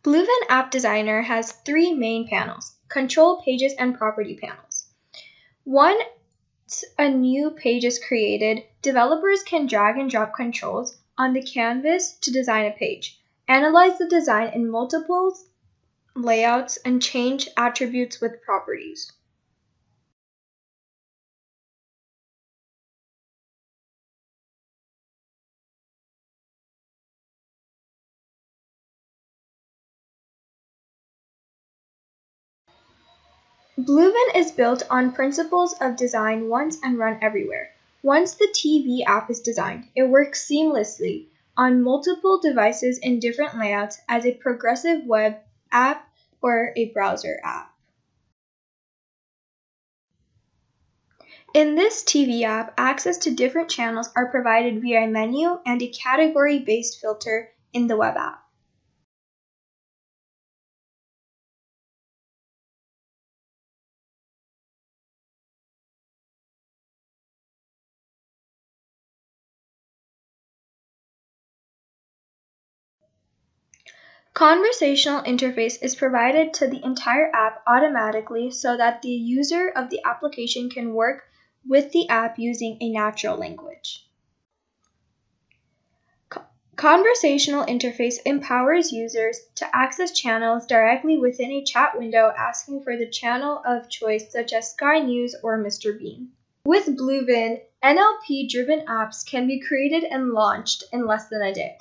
Bluevin App Designer has three main panels: Control, Pages, and Property panels. Once a new page is created, developers can drag and drop controls on the canvas to design a page, analyze the design in multiple layouts, and change attributes with properties. Bluevin is built on principles of design once and run everywhere. Once the TV app is designed, it works seamlessly on multiple devices in different layouts as a progressive web app or a browser app. In this TV app, access to different channels are provided via a menu and a category-based filter in the web app. Conversational interface is provided to the entire app automatically so that the user of the application can work with the app using a natural language. Conversational interface empowers users to access channels directly within a chat window, asking for the channel of choice such as Sky News or Mr. Bean. With Bluevin, NLP-driven apps can be created and launched in less than a day.